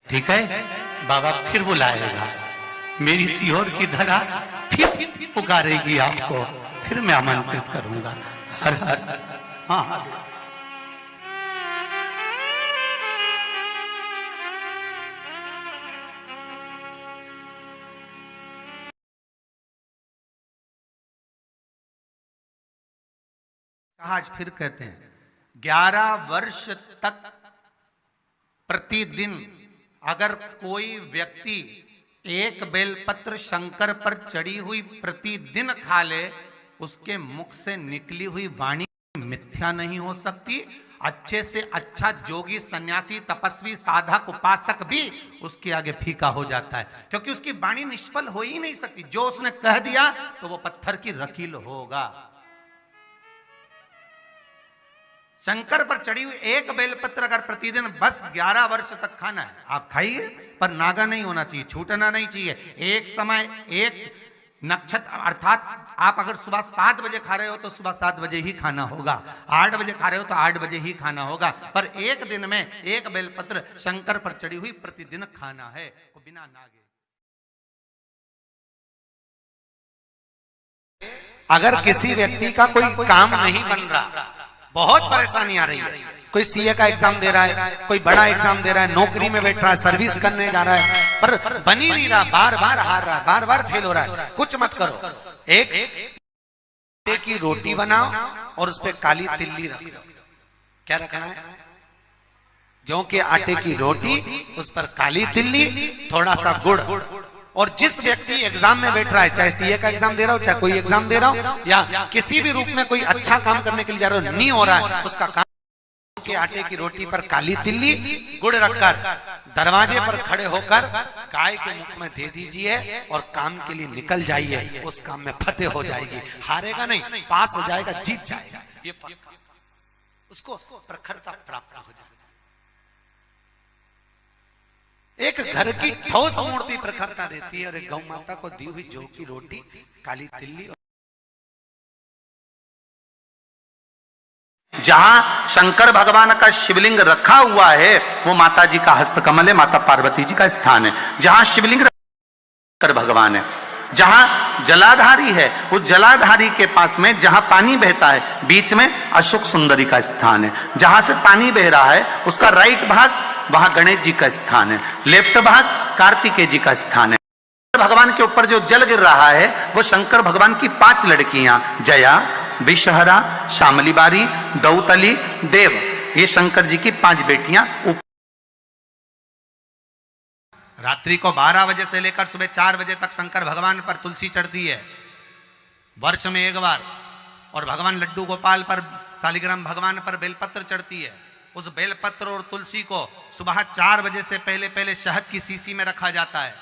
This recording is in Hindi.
ठीक है, बाबा फिर बुलाएगा, मेरी सीहोर की धरा फिर पुकारेगी आपको, फिर मैं आमंत्रित करूंगा। हर हर महादेव। आज फिर कहते हैं 11 वर्ष तक प्रतिदिन अगर कोई व्यक्ति एक बेलपत्र शंकर पर चढ़ी हुई प्रतिदिन खा ले, उसके मुख से निकली हुई वाणी मिथ्या नहीं हो सकती। अच्छे से अच्छा जोगी, सन्यासी, तपस्वी, साधक, उपासक भी उसके आगे फीका हो जाता है, क्योंकि उसकी वाणी निष्फल हो ही नहीं सकती। जो उसने कह दिया तो वो पत्थर की रकील होगा। शंकर पर चढ़ी हुई एक बेलपत्र अगर प्रतिदिन बस 11 वर्ष तक खाना है, आप खाइए, पर नागा नहीं होना चाहिए, छूटना नहीं चाहिए। एक समय एक नक्षत्र, अर्थात आप अगर सुबह 7 बजे खा रहे हो तो सुबह 7 बजे ही खाना होगा, 8 बजे खा रहे हो तो 8 बजे ही खाना होगा, पर एक दिन में एक बेलपत्र शंकर पर चढ़ी हुई प्रतिदिन खाना है, वो बिना नागे। अगर किसी व्यक्ति का कोई काम नहीं बन रहा, बहुत परेशानी आ रही है, कोई सीए का एग्जाम दे रहा है, कोई बड़ा एग्जाम दे रहा है, नौकरी में बैठ रहा है, सर्विस करने जा रहा है, पर बन ही नहीं रहा, बार बार हार रहा है, बार बार फेल हो रहा है। कुछ मत करो, एक आटे की रोटी बनाओ और उस पर काली तिल्ली रखो। क्या रखना है? जौ के आटे की रोटी, उस पर काली तिल्ली, थोड़ा सा गुड़। और जिस व्यक्ति एग्जाम में बैठ रहा है, चाहे सीए का एग्जाम दे रहा हो, चाहे कोई एग्जाम दे रहा हो, या किसी भी रूप में कोई अच्छा काम करने के लिए जा रहा हो, नहीं हो रहा है, उसका काम के आटे की रोटी पर काली तिल्ली गुड़ रखकर दरवाजे पर खड़े होकर गाय के मुख में दे दीजिए और काम के लिए निकल जाइए। उस काम में फतेह हो जाएगी, हारेगा नहीं, पास हो जाएगा, जीत जाएगा, ये पक्का। उसको प्रखरता प्राप्त हो जाएगी। एक घर की ठोस मूर्ति प्रखरता देती है, और एक गौ माता को दी हुई जौ की रोटी, काली तिल्ली। जहां शंकर भगवान का शिवलिंग रखा हुआ है वो माता जी का हस्तकमल है, माता पार्वती जी का स्थान है। जहां शिवलिंग शंकर भगवान है, जहां जलाधारी है, उस जलाधारी के पास में जहां पानी बहता है, बीच में अशोक सुंदरी का स्थान है। जहां से पानी बह रहा है उसका राइट भाग, वहां गणेश जी का स्थान है, लेफ्ट भाग कार्तिकेय जी का स्थान है। भगवान के ऊपर जो जल गिर रहा है वो शंकर भगवान की 5 लड़कियां, जया, विषहरा, शामलीबारी, दौतली, देव, ये शंकर जी की 5 बेटियां। रात्रि को 12 बजे से लेकर सुबह 4 बजे तक शंकर भगवान पर तुलसी चढ़ती है, वर्ष में एक बार। और भगवान लड्डू गोपाल पर, शालिग्राम भगवान पर बेलपत्र चढ़ती है। उस बेलपत्र और तुलसी को सुबह 4 बजे से पहले पहले शहद की शीशी में रखा जाता है।